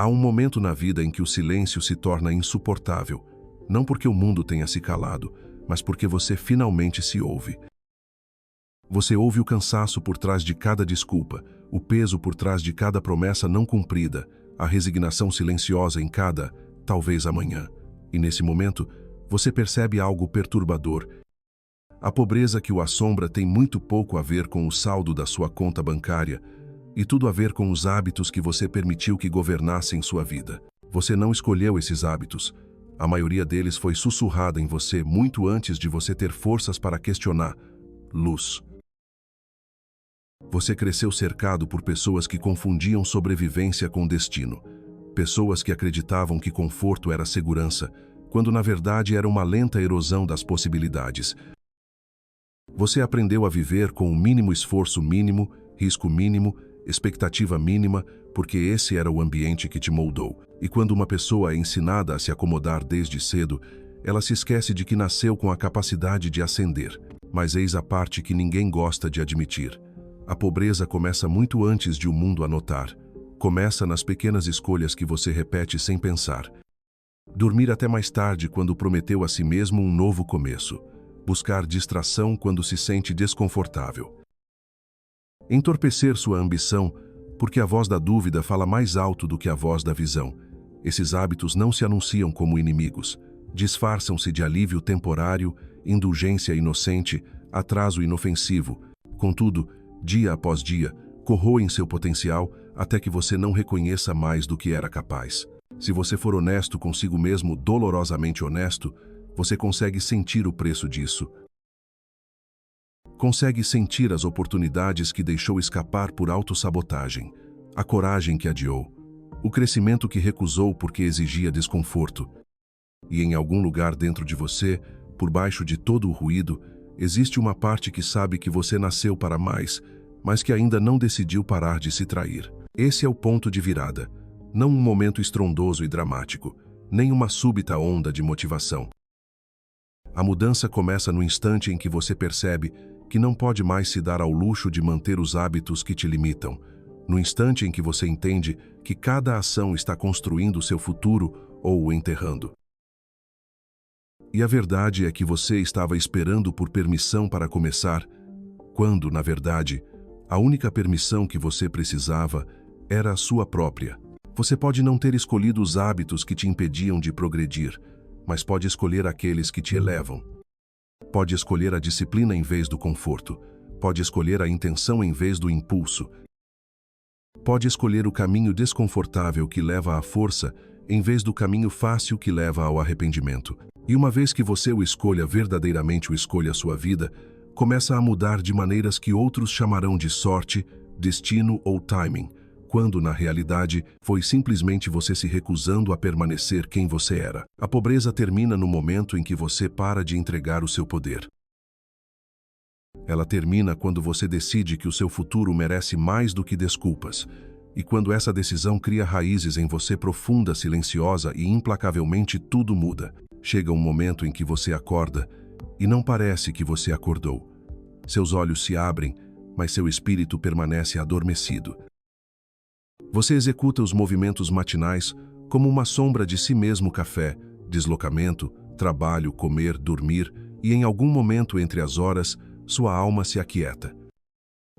Há um momento na vida em que o silêncio se torna insuportável, não porque o mundo tenha se calado, mas porque você finalmente se ouve. Você ouve o cansaço por trás de cada desculpa, o peso por trás de cada promessa não cumprida, a resignação silenciosa em cada, talvez amanhã. E nesse momento, você percebe algo perturbador. A pobreza que o assombra tem muito pouco a ver com o saldo da sua conta bancária e tudo a ver com os hábitos que você permitiu que governassem sua vida. Você não escolheu esses hábitos. A maioria deles foi sussurrada em você muito antes de você ter forças para questionar. Luz. Você cresceu cercado por pessoas que confundiam sobrevivência com destino. Pessoas que acreditavam que conforto era segurança, quando na verdade era uma lenta erosão das possibilidades. Você aprendeu a viver com o mínimo esforço mínimo, risco mínimo, expectativa mínima, porque esse era o ambiente que te moldou. E quando uma pessoa é ensinada a se acomodar desde cedo, ela se esquece de que nasceu com a capacidade de ascender. Mas eis a parte que ninguém gosta de admitir. A pobreza começa muito antes de o mundo a notar. Começa nas pequenas escolhas que você repete sem pensar. Dormir até mais tarde quando prometeu a si mesmo um novo começo. Buscar distração quando se sente desconfortável. Entorpecer sua ambição, porque a voz da dúvida fala mais alto do que a voz da visão. Esses hábitos não se anunciam como inimigos. Disfarçam-se de alívio temporário, indulgência inocente, atraso inofensivo. Contudo, dia após dia, corroem seu potencial até que você não reconheça mais do que era capaz. Se você for honesto consigo mesmo, dolorosamente honesto, você consegue sentir o preço disso. Consegue sentir as oportunidades que deixou escapar por autossabotagem, a coragem que adiou, o crescimento que recusou porque exigia desconforto. E em algum lugar dentro de você, por baixo de todo o ruído, existe uma parte que sabe que você nasceu para mais, mas que ainda não decidiu parar de se trair. Esse é o ponto de virada, não um momento estrondoso e dramático, nem uma súbita onda de motivação. A mudança começa no instante em que você percebe que não pode mais se dar ao luxo de manter os hábitos que te limitam, no instante em que você entende que cada ação está construindo seu futuro ou o enterrando. E a verdade é que você estava esperando por permissão para começar, quando, na verdade, a única permissão que você precisava era a sua própria. Você pode não ter escolhido os hábitos que te impediam de progredir, mas pode escolher aqueles que te elevam. Pode escolher a disciplina em vez do conforto. Pode escolher a intenção em vez do impulso. Pode escolher o caminho desconfortável que leva à força em vez do caminho fácil que leva ao arrependimento. E uma vez que você o escolha verdadeiramente, o escolha a sua vida, começa a mudar de maneiras que outros chamarão de sorte, destino ou timing, quando, na realidade, foi simplesmente você se recusando a permanecer quem você era. A pobreza termina no momento em que você para de entregar o seu poder. Ela termina quando você decide que o seu futuro merece mais do que desculpas, e quando essa decisão cria raízes em você profunda, silenciosa e implacavelmente tudo muda. Chega um momento em que você acorda, e não parece que você acordou. Seus olhos se abrem, mas seu espírito permanece adormecido. Você executa os movimentos matinais como uma sombra de si mesmo: café, deslocamento, trabalho, comer, dormir, e em algum momento entre as horas, sua alma se aquieta.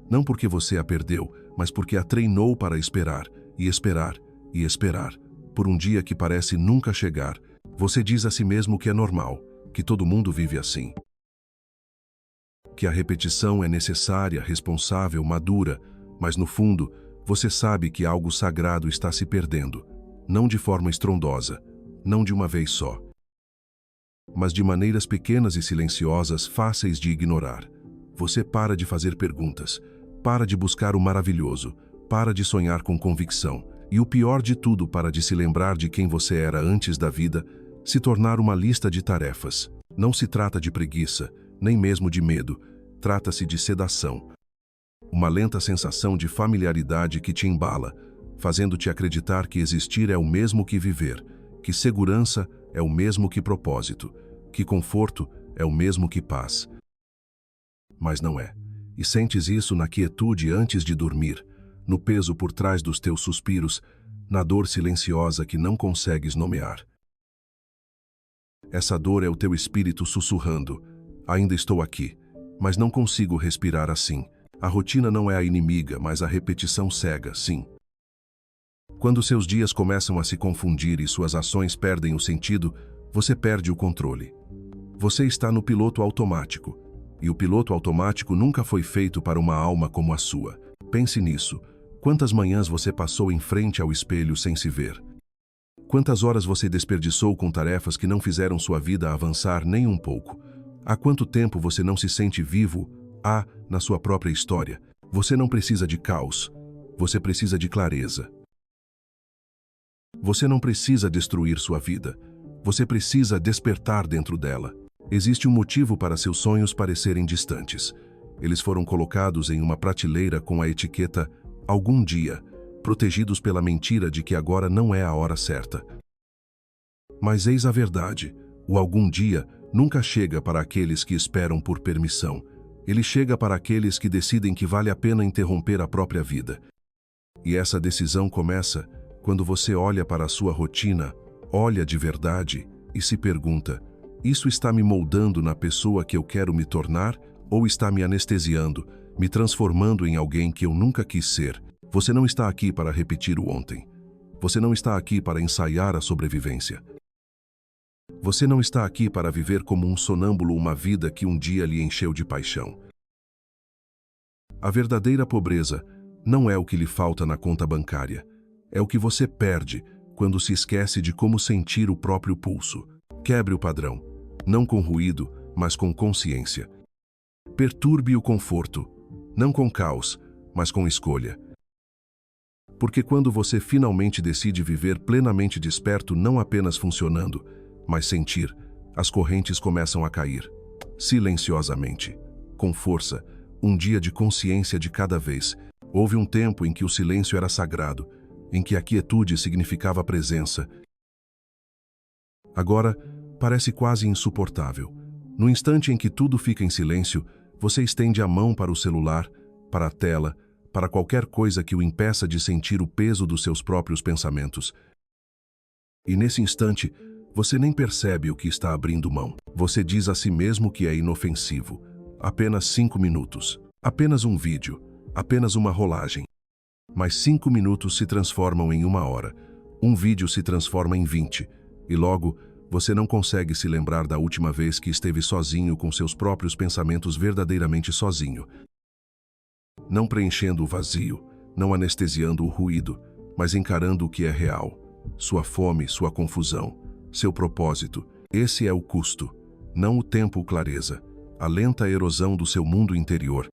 Não porque você a perdeu, mas porque a treinou para esperar, e esperar, e esperar, por um dia que parece nunca chegar. Você diz a si mesmo que é normal, que todo mundo vive assim. Que a repetição é necessária, responsável, madura, mas no fundo, você sabe que algo sagrado está se perdendo, não de forma estrondosa, não de uma vez só, mas de maneiras pequenas e silenciosas, fáceis de ignorar. Você para de fazer perguntas, para de buscar o maravilhoso, para de sonhar com convicção, e o pior de tudo, para de se lembrar de quem você era antes da vida se tornar uma lista de tarefas. Não se trata de preguiça, nem mesmo de medo, trata-se de sedação. Uma lenta sensação de familiaridade que te embala, fazendo-te acreditar que existir é o mesmo que viver, que segurança é o mesmo que propósito, que conforto é o mesmo que paz. Mas não é. E sentes isso na quietude antes de dormir, no peso por trás dos teus suspiros, na dor silenciosa que não consegues nomear. Essa dor é o teu espírito sussurrando: ainda estou aqui, mas não consigo respirar assim. A rotina não é a inimiga, mas a repetição cega, sim. Quando seus dias começam a se confundir e suas ações perdem o sentido, você perde o controle. Você está no piloto automático, e o piloto automático nunca foi feito para uma alma como a sua. Pense nisso. Quantas manhãs você passou em frente ao espelho sem se ver? Quantas horas você desperdiçou com tarefas que não fizeram sua vida avançar nem um pouco? Há quanto tempo você não se sente vivo, na sua própria história? Você não precisa de caos, você precisa de clareza. Você não precisa destruir sua vida, você precisa despertar dentro dela. Existe um motivo para seus sonhos parecerem distantes. Eles foram colocados em uma prateleira com a etiqueta "algum dia", protegidos pela mentira de que agora não é a hora certa. Mas eis a verdade: o algum dia nunca chega para aqueles que esperam por permissão. Ele chega para aqueles que decidem que vale a pena interromper a própria vida. E essa decisão começa quando você olha para a sua rotina, olha de verdade e se pergunta: isso está me moldando na pessoa que eu quero me tornar ou está me anestesiando, me transformando em alguém que eu nunca quis ser? Você não está aqui para repetir o ontem. Você não está aqui para ensaiar a sobrevivência. Você não está aqui para viver como um sonâmbulo uma vida que um dia lhe encheu de paixão. A verdadeira pobreza não é o que lhe falta na conta bancária. É o que você perde quando se esquece de como sentir o próprio pulso. Quebre o padrão, não com ruído, mas com consciência. Perturbe o conforto, não com caos, mas com escolha. Porque quando você finalmente decide viver plenamente desperto, não apenas funcionando, mas sentir, as correntes começam a cair. Silenciosamente, com força, um dia de consciência de cada vez. Houve um tempo em que o silêncio era sagrado, em que a quietude significava presença. Agora, parece quase insuportável. No instante em que tudo fica em silêncio, você estende a mão para o celular, para a tela, para qualquer coisa que o impeça de sentir o peso dos seus próprios pensamentos. E nesse instante, você nem percebe o que está abrindo mão. Você diz a si mesmo que é inofensivo. Apenas 5 minutos. Apenas um vídeo. Apenas uma rolagem. Mas 5 minutos se transformam em 1 hora. Um vídeo se transforma em 20. E logo, você não consegue se lembrar da última vez que esteve sozinho com seus próprios pensamentos, verdadeiramente sozinho. Não preenchendo o vazio, não anestesiando o ruído, mas encarando o que é real. Sua fome, sua confusão, seu propósito. Esse é o custo, não o tempo ou clareza, a lenta erosão do seu mundo interior.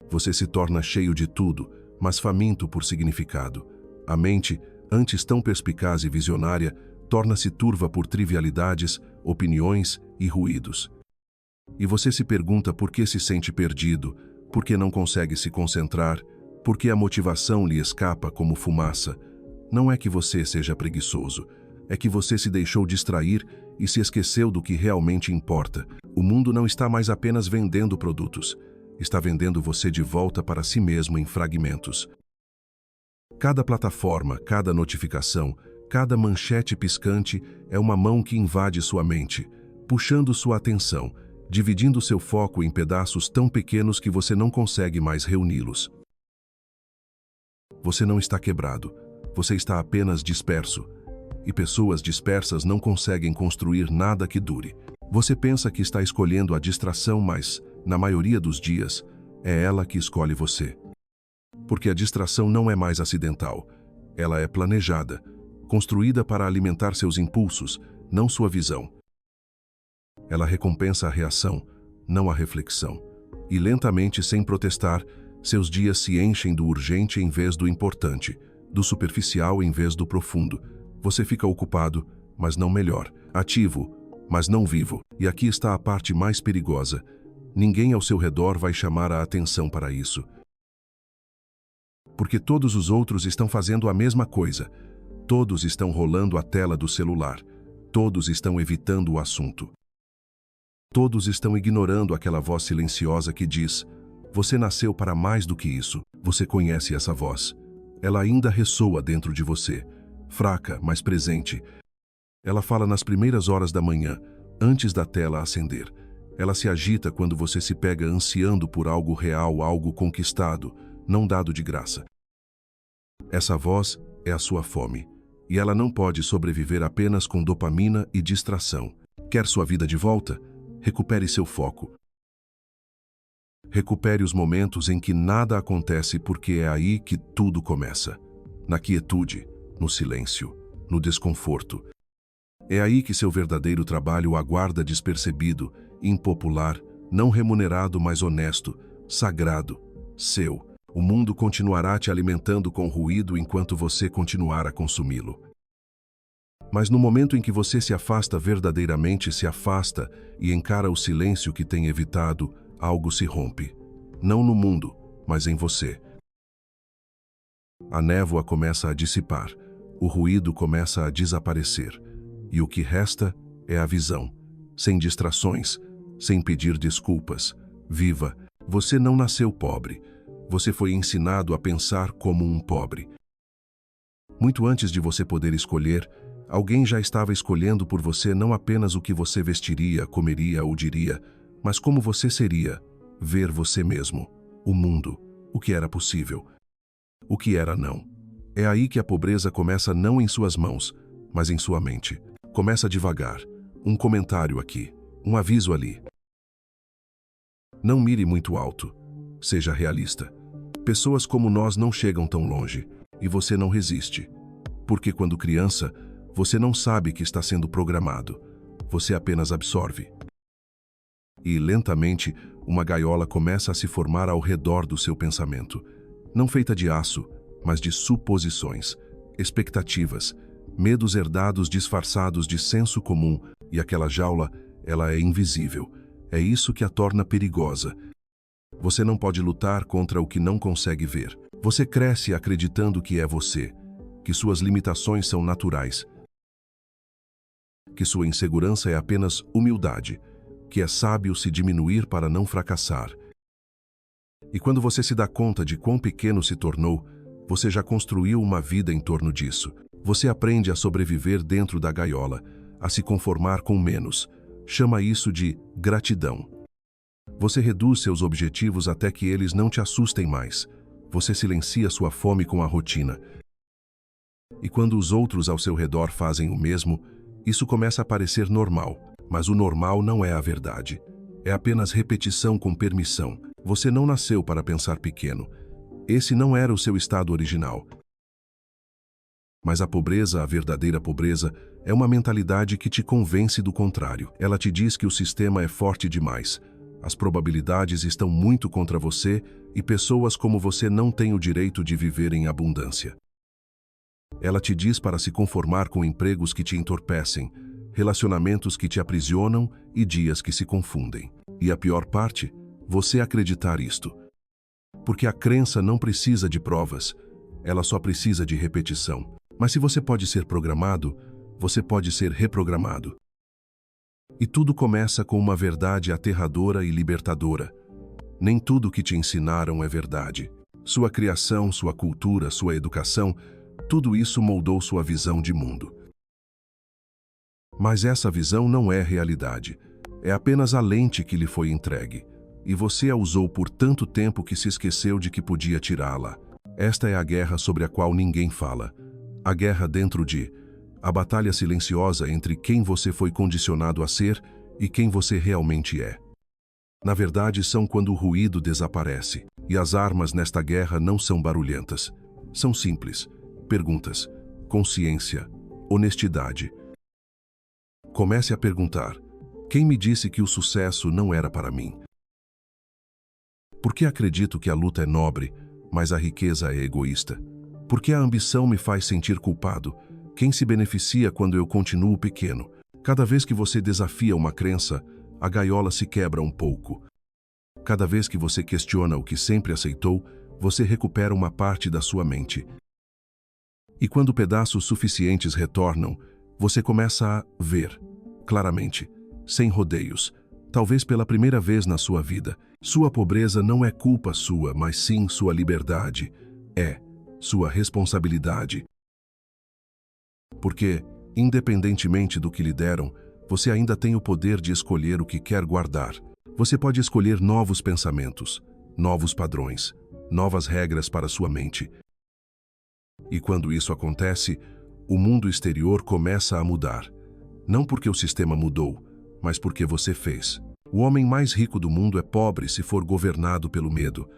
Você se torna cheio de tudo, mas faminto por significado. A mente, antes tão perspicaz e visionária, torna-se turva por trivialidades, opiniões e ruídos. E você se pergunta por que se sente perdido, por que não consegue se concentrar, por que a motivação lhe escapa como fumaça. Não é que você seja preguiçoso, é que você se deixou distrair e se esqueceu do que realmente importa. O mundo não está mais apenas vendendo produtos, está vendendo você de volta para si mesmo em fragmentos. Cada plataforma, cada notificação, cada manchete piscante é uma mão que invade sua mente, puxando sua atenção, dividindo seu foco em pedaços tão pequenos que você não consegue mais reuni-los. Você não está quebrado, você está apenas disperso. E pessoas dispersas não conseguem construir nada que dure. Você pensa que está escolhendo a distração, mas, na maioria dos dias, é ela que escolhe você. Porque a distração não é mais acidental. Ela é planejada, construída para alimentar seus impulsos, não sua visão. Ela recompensa a reação, não a reflexão. E lentamente, sem protestar, seus dias se enchem do urgente em vez do importante, do superficial em vez do profundo. Você fica ocupado, mas não melhor. Ativo, mas não vivo. E aqui está a parte mais perigosa. Ninguém ao seu redor vai chamar a atenção para isso. Porque todos os outros estão fazendo a mesma coisa. Todos estão rolando a tela do celular. Todos estão evitando o assunto. Todos estão ignorando aquela voz silenciosa que diz: você nasceu para mais do que isso. Você conhece essa voz. Ela ainda ressoa dentro de você, fraca, mas presente. Ela fala nas primeiras horas da manhã, antes da tela acender. Ela se agita quando você se pega ansiando por algo real, algo conquistado, não dado de graça. Essa voz é a sua fome, e ela não pode sobreviver apenas com dopamina e distração. Quer sua vida de volta? Recupere seu foco. Recupere os momentos em que nada acontece, porque é aí que tudo começa. Na quietude, no silêncio, no desconforto. É aí que seu verdadeiro trabalho aguarda despercebido, impopular, não remunerado, mas honesto, sagrado, seu. O mundo continuará te alimentando com ruído enquanto você continuar a consumi-lo. Mas no momento em que você se afasta verdadeiramente, se afasta e encara o silêncio que tem evitado, algo se rompe. Não no mundo, mas em você. A névoa começa a dissipar, o ruído começa a desaparecer, e o que resta é a visão, sem distrações, sem pedir desculpas, viva. Você não nasceu pobre, você foi ensinado a pensar como um pobre. Muito antes de você poder escolher, alguém já estava escolhendo por você não apenas o que você vestiria, comeria ou diria, mas como você seria, ver você mesmo, o mundo, o que era possível, o que era não. É aí que a pobreza começa, não em suas mãos, mas em sua mente. Começa devagar, um comentário aqui, um aviso ali. Não mire muito alto, seja realista. Pessoas como nós não chegam tão longe, e você não resiste. Porque quando criança, você não sabe que está sendo programado, você apenas absorve. E, lentamente, uma gaiola começa a se formar ao redor do seu pensamento. Não feita de aço, mas de suposições, expectativas, medos herdados disfarçados de senso comum, e aquela jaula, ela é invisível. É isso que a torna perigosa. Você não pode lutar contra o que não consegue ver. Você cresce acreditando que é você, que suas limitações são naturais, que sua insegurança é apenas humildade, que é sábio se diminuir para não fracassar. E quando você se dá conta de quão pequeno se tornou, você já construiu uma vida em torno disso. Você aprende a sobreviver dentro da gaiola, a se conformar com menos. Chama isso de gratidão. Você reduz seus objetivos até que eles não te assustem mais. Você silencia sua fome com a rotina. E quando os outros ao seu redor fazem o mesmo, isso começa a parecer normal. Mas o normal não é a verdade. É apenas repetição com permissão. Você não nasceu para pensar pequeno. Esse não era o seu estado original. Mas a pobreza, a verdadeira pobreza, é uma mentalidade que te convence do contrário. Ela te diz que o sistema é forte demais. As probabilidades estão muito contra você e pessoas como você não têm o direito de viver em abundância. Ela te diz para se conformar com empregos que te entorpecem, relacionamentos que te aprisionam e dias que se confundem. E a pior parte, você acreditar isto. Porque a crença não precisa de provas, ela só precisa de repetição. Mas se você pode ser programado, você pode ser reprogramado. E tudo começa com uma verdade aterradora e libertadora. Nem tudo que te ensinaram é verdade. Sua criação, sua cultura, sua educação, tudo isso moldou sua visão de mundo. Mas essa visão não é realidade. É apenas a lente que lhe foi entregue. E você a usou por tanto tempo que se esqueceu de que podia tirá-la. Esta é a guerra sobre a qual ninguém fala. A guerra dentro de... A batalha silenciosa entre quem você foi condicionado a ser e quem você realmente é. Na verdade, são quando o ruído desaparece. E as armas nesta guerra não são barulhentas. São simples. Perguntas. Consciência. Honestidade. Comece a perguntar: quem me disse que o sucesso não era para mim? Por que acredito que a luta é nobre, mas a riqueza é egoísta? Por que a ambição me faz sentir culpado? Quem se beneficia quando eu continuo pequeno? Cada vez que você desafia uma crença, a gaiola se quebra um pouco. Cada vez que você questiona o que sempre aceitou, você recupera uma parte da sua mente. E quando pedaços suficientes retornam, você começa a ver, claramente, sem rodeios, talvez pela primeira vez na sua vida. Sua pobreza não é culpa sua, mas sim sua liberdade. sua responsabilidade. Porque, independentemente do que lhe deram, você ainda tem o poder de escolher o que quer guardar. Você pode escolher novos pensamentos, novos padrões, novas regras para sua mente. E quando isso acontece, o mundo exterior começa a mudar. Não porque o sistema mudou, mas porque você fez. O homem mais rico do mundo é pobre se for governado pelo medo.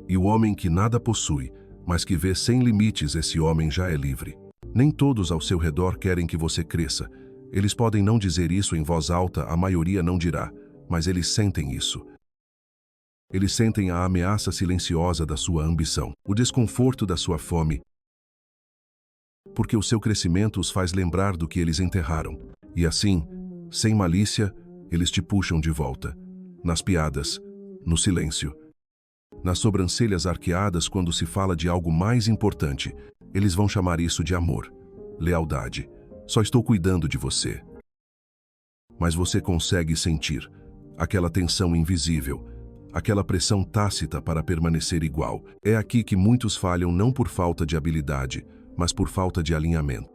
E o homem que nada possui, mas que vê sem limites, esse homem já é livre. Nem todos ao seu redor querem que você cresça. Eles podem não dizer isso em voz alta, a maioria não dirá, mas eles sentem isso. Eles sentem a ameaça silenciosa da sua ambição, o desconforto da sua fome, porque o seu crescimento os faz lembrar do que eles enterraram. E assim, sem malícia, eles te puxam de volta. Nas piadas, no silêncio, nas sobrancelhas arqueadas quando se fala de algo mais importante. Eles vão chamar isso de amor, lealdade. Só estou cuidando de você. Mas você consegue sentir aquela tensão invisível, aquela pressão tácita para permanecer igual. É aqui que muitos falham, não por falta de habilidade, mas por falta de alinhamento.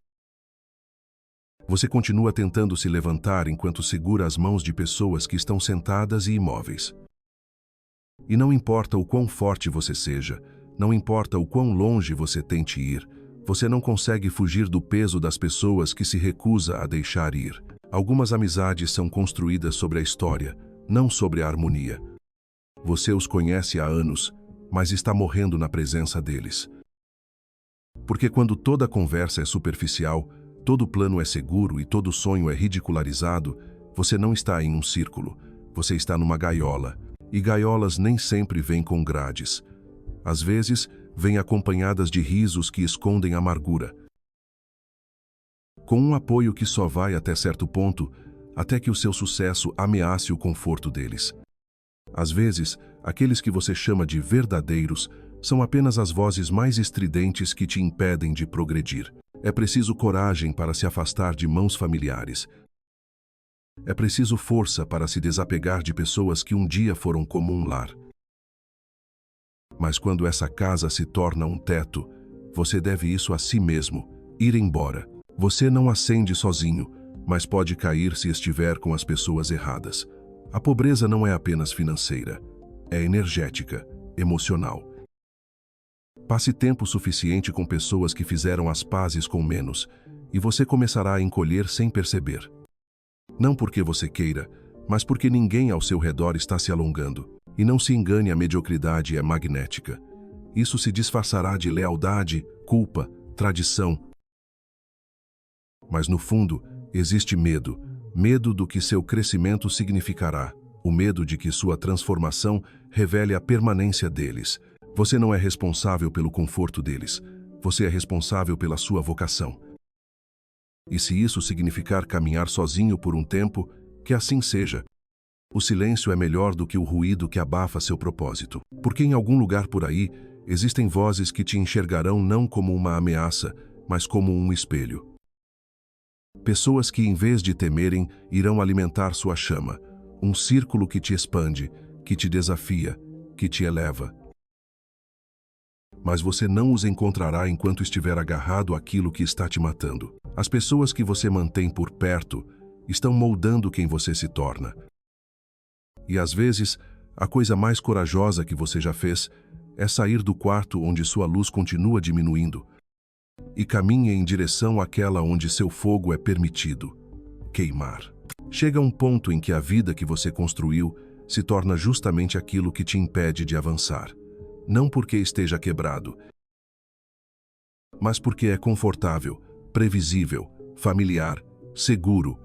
Você continua tentando se levantar enquanto segura as mãos de pessoas que estão sentadas e imóveis. E não importa o quão forte você seja, não importa o quão longe você tente ir, você não consegue fugir do peso das pessoas que se recusa a deixar ir. Algumas amizades são construídas sobre a história, não sobre a harmonia. Você os conhece há anos, mas está morrendo na presença deles. Porque quando toda conversa é superficial, todo plano é seguro e todo sonho é ridicularizado, você não está em um círculo, você está numa gaiola. E gaiolas nem sempre vêm com grades. Às vezes, vêm acompanhadas de risos que escondem amargura. Com um apoio que só vai até certo ponto, até que o seu sucesso ameace o conforto deles. Às vezes, aqueles que você chama de verdadeiros são apenas as vozes mais estridentes que te impedem de progredir. É preciso coragem para se afastar de mãos familiares. É preciso força para se desapegar de pessoas que um dia foram como um lar. Mas quando essa casa se torna um teto, você deve isso a si mesmo, ir embora. Você não ascende sozinho, mas pode cair se estiver com as pessoas erradas. A pobreza não é apenas financeira, é energética, emocional. Passe tempo suficiente com pessoas que fizeram as pazes com menos, e você começará a encolher sem perceber. Não porque você queira, mas porque ninguém ao seu redor está se alongando. E não se engane, a mediocridade é magnética. Isso se disfarçará de lealdade, culpa, tradição. Mas no fundo, existe medo. Medo do que seu crescimento significará. O medo de que sua transformação revele a permanência deles. Você não é responsável pelo conforto deles. Você é responsável pela sua vocação. E se isso significar caminhar sozinho por um tempo, que assim seja. O silêncio é melhor do que o ruído que abafa seu propósito. Porque em algum lugar por aí, existem vozes que te enxergarão não como uma ameaça, mas como um espelho. Pessoas que, em vez de temerem, irão alimentar sua chama. Um círculo que te expande, que te desafia, que te eleva. Mas você não os encontrará enquanto estiver agarrado àquilo que está te matando. As pessoas que você mantém por perto estão moldando quem você se torna. E às vezes, a coisa mais corajosa que você já fez é sair do quarto onde sua luz continua diminuindo e caminhe em direção àquela onde seu fogo é permitido queimar. Chega um ponto em que a vida que você construiu se torna justamente aquilo que te impede de avançar. Não porque esteja quebrado, mas porque é confortável, previsível, familiar, seguro.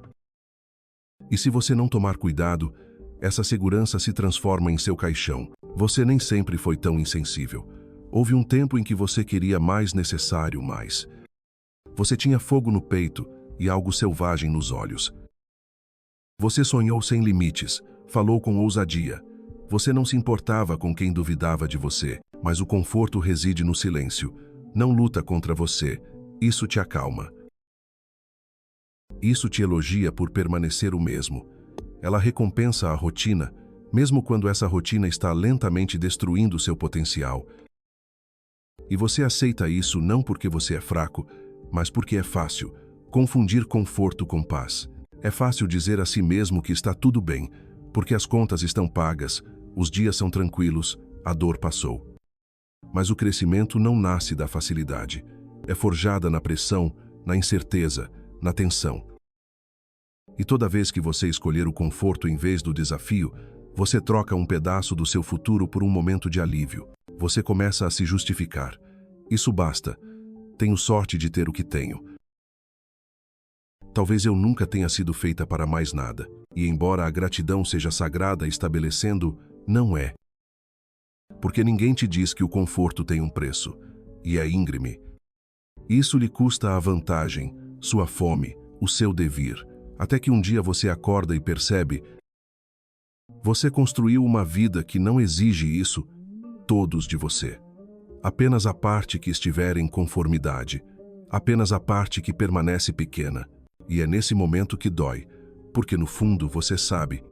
E se você não tomar cuidado, essa segurança se transforma em seu caixão. Você nem sempre foi tão insensível. Houve um tempo em que você queria mais necessário, mais. Você tinha fogo no peito e algo selvagem nos olhos. Você sonhou sem limites, falou com ousadia. Você não se importava com quem duvidava de você, mas o conforto reside no silêncio. Não luta contra você. Isso te acalma. Isso te elogia por permanecer o mesmo. Ela recompensa a rotina, mesmo quando essa rotina está lentamente destruindo seu potencial. E você aceita isso não porque você é fraco, mas porque é fácil confundir conforto com paz. É fácil dizer a si mesmo que está tudo bem, porque as contas estão pagas, os dias são tranquilos, a dor passou. Mas o crescimento não nasce da facilidade. É forjada na pressão, na incerteza, na tensão. E toda vez que você escolher o conforto em vez do desafio, você troca um pedaço do seu futuro por um momento de alívio. Você começa a se justificar. Isso basta. Tenho sorte de ter o que tenho. Talvez eu nunca tenha sido feita para mais nada. E embora a gratidão seja sagrada estabelecendo, não é. Porque ninguém te diz que o conforto tem um preço. E é íngreme. Isso lhe custa a vantagem, sua fome, o seu devir. Até que um dia você acorda e percebe: você construiu uma vida que não exige isso, todos de você. Apenas a parte que estiver em conformidade. Apenas a parte que permanece pequena. E é nesse momento que dói, porque no fundo você sabe.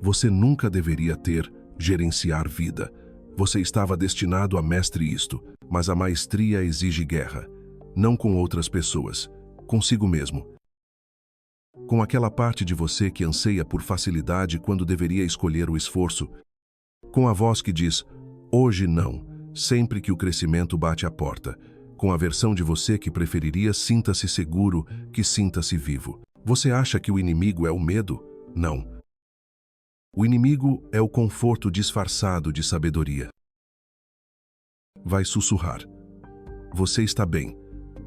Você nunca deveria ter gerenciar vida. Você estava destinado a mestre isto, mas a maestria exige guerra. Não com outras pessoas, consigo mesmo. Com aquela parte de você que anseia por facilidade quando deveria escolher o esforço. Com a voz que diz, hoje não, sempre que o crescimento bate à porta. Com a versão de você que preferiria sinta-se seguro que sinta-se vivo. Você acha que o inimigo é o medo? Não. O inimigo é o conforto disfarçado de sabedoria. Vai sussurrar. Você está bem.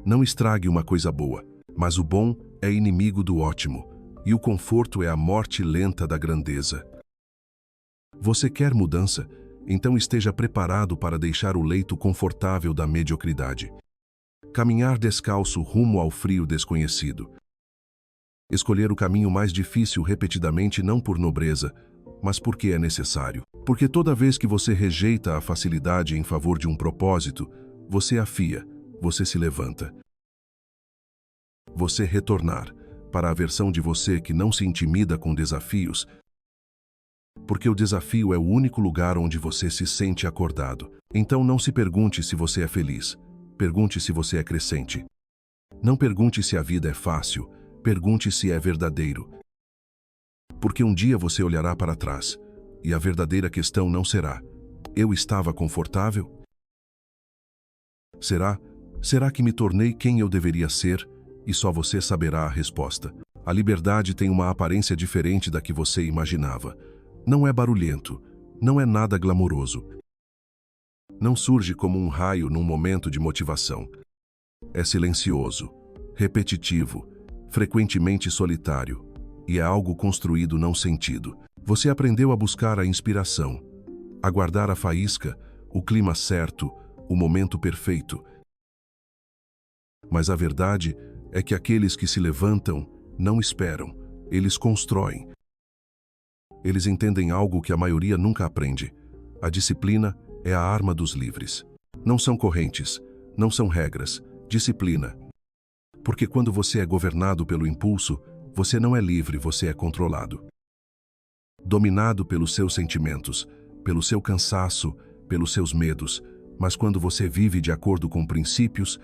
Não estrague uma coisa boa. Mas o bom é inimigo do ótimo. E o conforto é a morte lenta da grandeza. Você quer mudança? Então esteja preparado para deixar o leito confortável da mediocridade. Caminhar descalço rumo ao frio desconhecido. Escolher o caminho mais difícil repetidamente não por nobreza, mas porque é necessário. Porque toda vez que você rejeita a facilidade em favor de um propósito, você afia, você se levanta. Você retornar para a versão de você que não se intimida com desafios, porque o desafio é o único lugar onde você se sente acordado. Então não se pergunte se você é feliz. Pergunte se você é crescente. Não pergunte se a vida é fácil. Pergunte se é verdadeiro. Porque um dia você olhará para trás, e a verdadeira questão não será: eu estava confortável? Será que me tornei quem eu deveria ser? E só você saberá a resposta. A liberdade tem uma aparência diferente da que você imaginava. Não é barulhento, não é nada glamouroso. Não surge como um raio num momento de motivação. É silencioso, repetitivo, frequentemente solitário, e é algo construído não sentido. Você aprendeu a buscar a inspiração, a guardar a faísca, o clima certo, o momento perfeito. Mas a verdade é que aqueles que se levantam não esperam, eles constroem. Eles entendem algo que a maioria nunca aprende. A disciplina é a arma dos livres. Não são correntes, não são regras, disciplina. Porque quando você é governado pelo impulso, você não é livre, você é controlado. Dominado pelos seus sentimentos, pelo seu cansaço, pelos seus medos, mas quando você vive de acordo com princípios,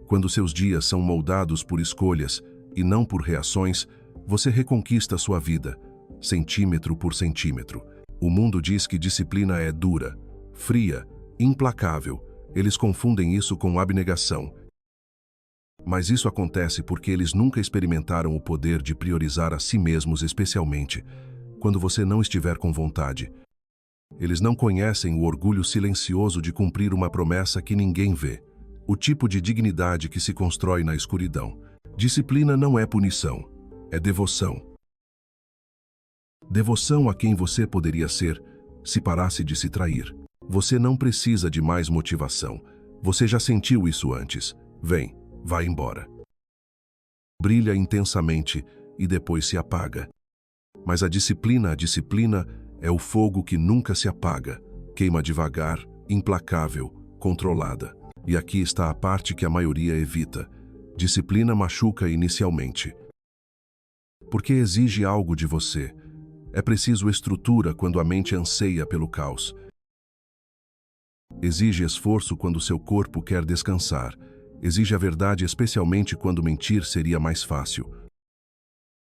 quando seus dias são moldados por escolhas e não por reações, você reconquista sua vida, centímetro por centímetro. O mundo diz que disciplina é dura, fria, implacável. Eles confundem isso com abnegação. Mas isso acontece porque eles nunca experimentaram o poder de priorizar a si mesmos, especialmente quando você não estiver com vontade. Eles não conhecem o orgulho silencioso de cumprir uma promessa que ninguém vê. O tipo de dignidade que se constrói na escuridão. Disciplina não é punição, é devoção. Devoção a quem você poderia ser se parasse de se trair. Você não precisa de mais motivação. Você já sentiu isso antes. Vem, vai embora. Brilha intensamente e depois se apaga. Mas a disciplina é o fogo que nunca se apaga. Queima devagar, implacável, controlada. E aqui está a parte que a maioria evita. Disciplina machuca inicialmente. Porque exige algo de você. É preciso estrutura quando a mente anseia pelo caos. Exige esforço quando seu corpo quer descansar. Exige a verdade especialmente quando mentir seria mais fácil.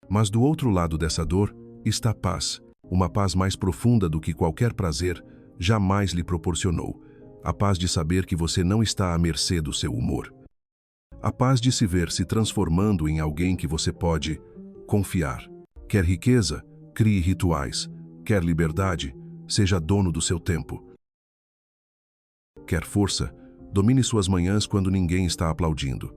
Mas do outro lado dessa dor está a paz, uma paz mais profunda do que qualquer prazer jamais lhe proporcionou. A paz de saber que você não está à mercê do seu humor. A paz de se ver se transformando em alguém que você pode confiar. Quer riqueza? Crie rituais. Quer liberdade? Seja dono do seu tempo. Quer força? Domine suas manhãs quando ninguém está aplaudindo.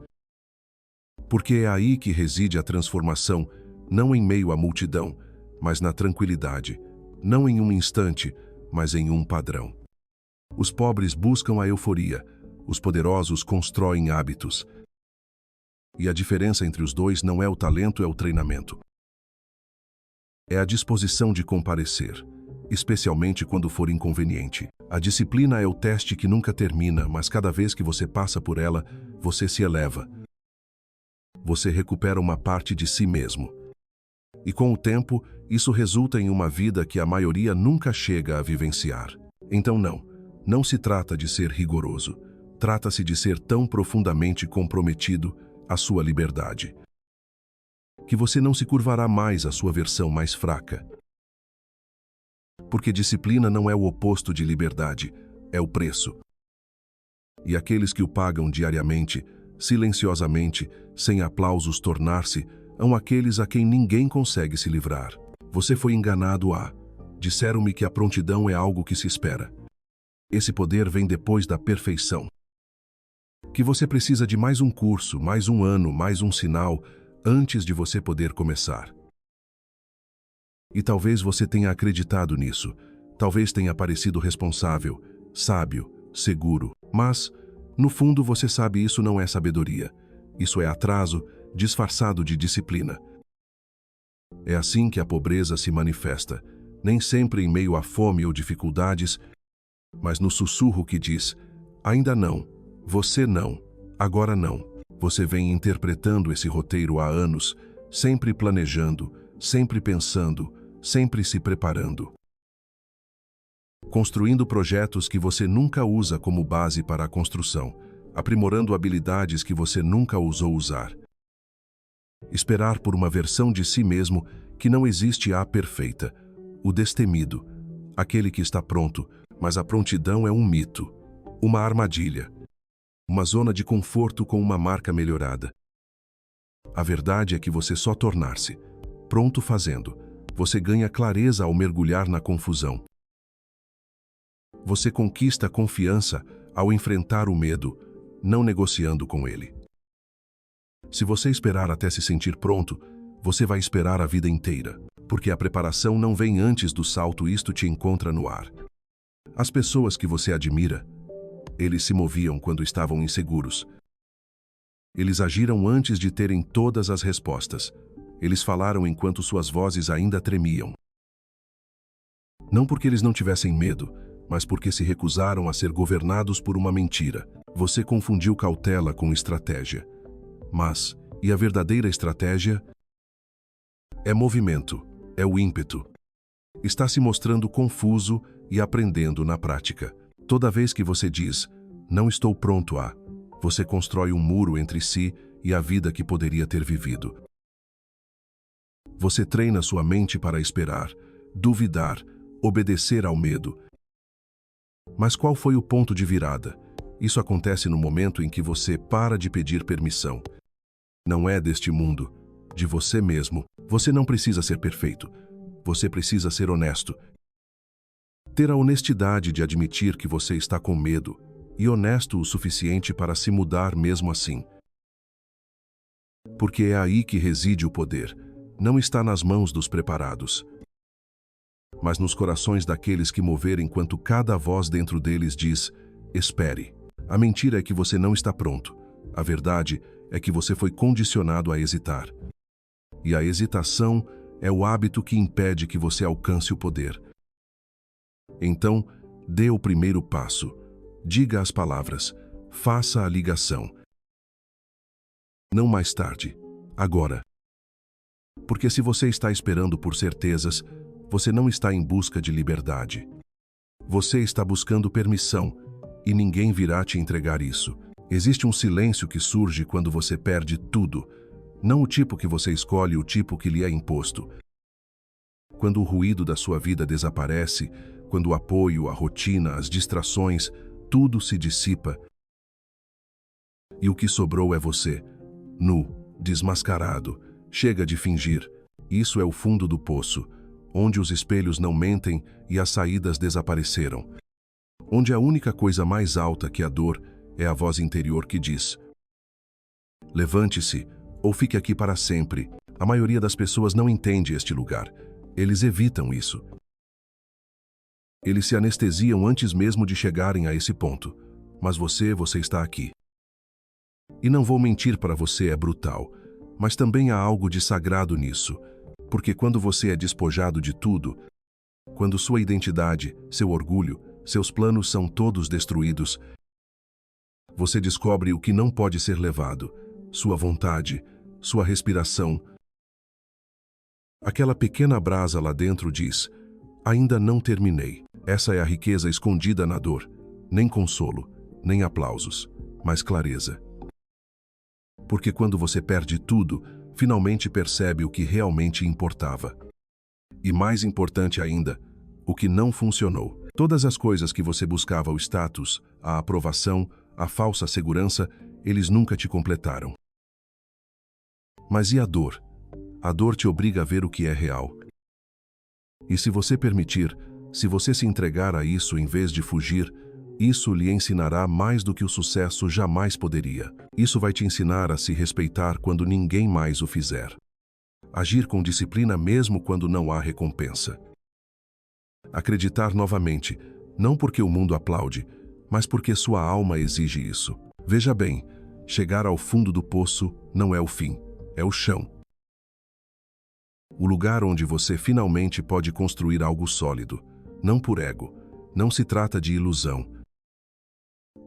Porque é aí que reside a transformação, não em meio à multidão, mas na tranquilidade. Não em um instante, mas em um padrão. Os pobres buscam a euforia, os poderosos constroem hábitos. E a diferença entre os dois não é o talento, é o treinamento. É a disposição de comparecer, especialmente quando for inconveniente. A disciplina é o teste que nunca termina, mas cada vez que você passa por ela, você se eleva. Você recupera uma parte de si mesmo. E com o tempo, isso resulta em uma vida que a maioria nunca chega a vivenciar. Então não se trata de ser rigoroso. Trata-se de ser tão profundamente comprometido à sua liberdade, que você não se curvará mais à sua versão mais fraca. Porque disciplina não é o oposto de liberdade, é o preço. E aqueles que o pagam diariamente, silenciosamente, sem aplausos tornar-se, são aqueles a quem ninguém consegue se livrar. Você foi enganado disseram-me que a prontidão é algo que se espera. Esse poder vem depois da perfeição. Que você precisa de mais um curso, mais um ano, mais um sinal, antes de você poder começar. E talvez você tenha acreditado nisso. Talvez tenha parecido responsável, sábio, seguro. Mas, no fundo, você sabe isso não é sabedoria. Isso é atraso, disfarçado de disciplina. É assim que a pobreza se manifesta, nem sempre em meio à fome ou dificuldades, mas no sussurro que diz: ainda não, você não, agora não. Você vem interpretando esse roteiro há anos, sempre planejando, sempre pensando, sempre se preparando. Construindo projetos que você nunca usa como base para a construção, aprimorando habilidades que você nunca ousou usar. Esperar por uma versão de si mesmo que não existe a perfeita, o destemido, aquele que está pronto, mas a prontidão é um mito, uma armadilha, uma zona de conforto com uma marca melhorada. A verdade é que você só tornar-se pronto fazendo. Você ganha clareza ao mergulhar na confusão. Você conquista confiança ao enfrentar o medo, não negociando com ele. Se você esperar até se sentir pronto, você vai esperar a vida inteira, porque a preparação não vem antes do salto, isto te encontra no ar. As pessoas que você admira, eles se moviam quando estavam inseguros. Eles agiram antes de terem todas as respostas. Eles falaram enquanto suas vozes ainda tremiam. Não porque eles não tivessem medo, mas porque se recusaram a ser governados por uma mentira. Você confundiu cautela com estratégia. Mas, e a verdadeira estratégia? É movimento, é o ímpeto. Está se mostrando confuso e aprendendo na prática. Toda vez que você diz, não estou pronto você constrói um muro entre si e a vida que poderia ter vivido. Você treina sua mente para esperar, duvidar, obedecer ao medo. Mas qual foi o ponto de virada? Isso acontece no momento em que você para de pedir permissão. Não é deste mundo, de você mesmo. Você não precisa ser perfeito. Você precisa ser honesto. Ter a honestidade de admitir que você está com medo e honesto o suficiente para se mudar mesmo assim. Porque é aí que reside o poder. Não está nas mãos dos preparados, mas nos corações daqueles que mover enquanto cada voz dentro deles diz, espere. A mentira é que você não está pronto. A verdade é que você foi condicionado a hesitar. E a hesitação é o hábito que impede que você alcance o poder. Então, dê o primeiro passo. Diga as palavras. Faça a ligação. Não mais tarde. Agora. Porque se você está esperando por certezas, você não está em busca de liberdade. Você está buscando permissão, e ninguém virá te entregar isso. Existe um silêncio que surge quando você perde tudo. Não o tipo que você escolhe, o tipo que lhe é imposto. Quando o ruído da sua vida desaparece, quando o apoio, a rotina, as distrações, tudo se dissipa. E o que sobrou é você, nu, desmascarado. Chega de fingir. Isso é o fundo do poço, onde os espelhos não mentem e as saídas desapareceram. Onde a única coisa mais alta que a dor é a voz interior que diz: levante-se ou fique aqui para sempre. A maioria das pessoas não entende este lugar. Eles evitam isso. Eles se anestesiam antes mesmo de chegarem a esse ponto. Mas você está aqui. E não vou mentir para você, é brutal. Mas também há algo de sagrado nisso. Porque quando você é despojado de tudo, quando sua identidade, seu orgulho, seus planos são todos destruídos, você descobre o que não pode ser levado: sua vontade, sua respiração. Aquela pequena brasa lá dentro diz: ainda não terminei. Essa é a riqueza escondida na dor. Nem consolo, nem aplausos, mas clareza. Porque quando você perde tudo, finalmente percebe o que realmente importava. E mais importante ainda, o que não funcionou. Todas as coisas que você buscava, o status, a aprovação, a falsa segurança, eles nunca te completaram. Mas e a dor? A dor te obriga a ver o que é real. E se você permitir, se você se entregar a isso em vez de fugir, isso lhe ensinará mais do que o sucesso jamais poderia. Isso vai te ensinar a se respeitar quando ninguém mais o fizer. Agir com disciplina mesmo quando não há recompensa. Acreditar novamente, não porque o mundo aplaude, mas porque sua alma exige isso. Veja bem, chegar ao fundo do poço não é o fim, é o chão. O lugar onde você finalmente pode construir algo sólido, não por ego, não se trata de ilusão.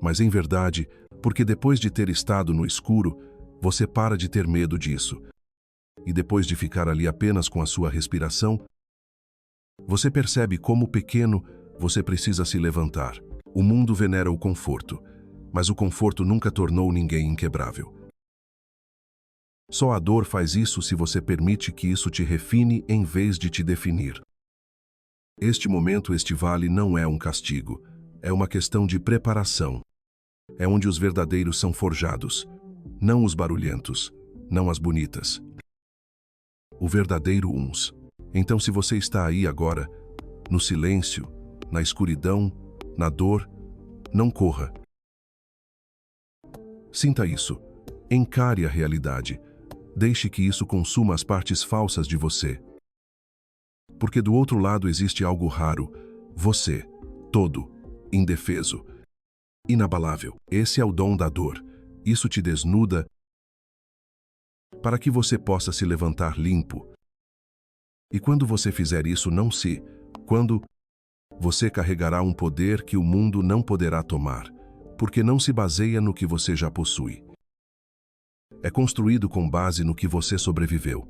Mas em verdade, porque depois de ter estado no escuro, você para de ter medo disso. E depois de ficar ali apenas com a sua respiração, você percebe como pequeno você precisa se levantar. O mundo venera o conforto, mas o conforto nunca tornou ninguém inquebrável. Só a dor faz isso se você permite que isso te refine em vez de te definir. Este momento, este vale não é um castigo, é uma questão de preparação. É onde os verdadeiros são forjados, não os barulhentos, não as bonitas. O verdadeiro uns. Então, se você está aí agora, no silêncio, na escuridão, na dor, não corra. Sinta isso. Encare a realidade. Deixe que isso consuma as partes falsas de você. Porque do outro lado existe algo raro. Você, todo, indefeso, inabalável. Esse é o dom da dor. Isso te desnuda para que você possa se levantar limpo. E quando você fizer isso, quando você carregará um poder que o mundo não poderá tomar, porque não se baseia no que você já possui. É construído com base no que você sobreviveu.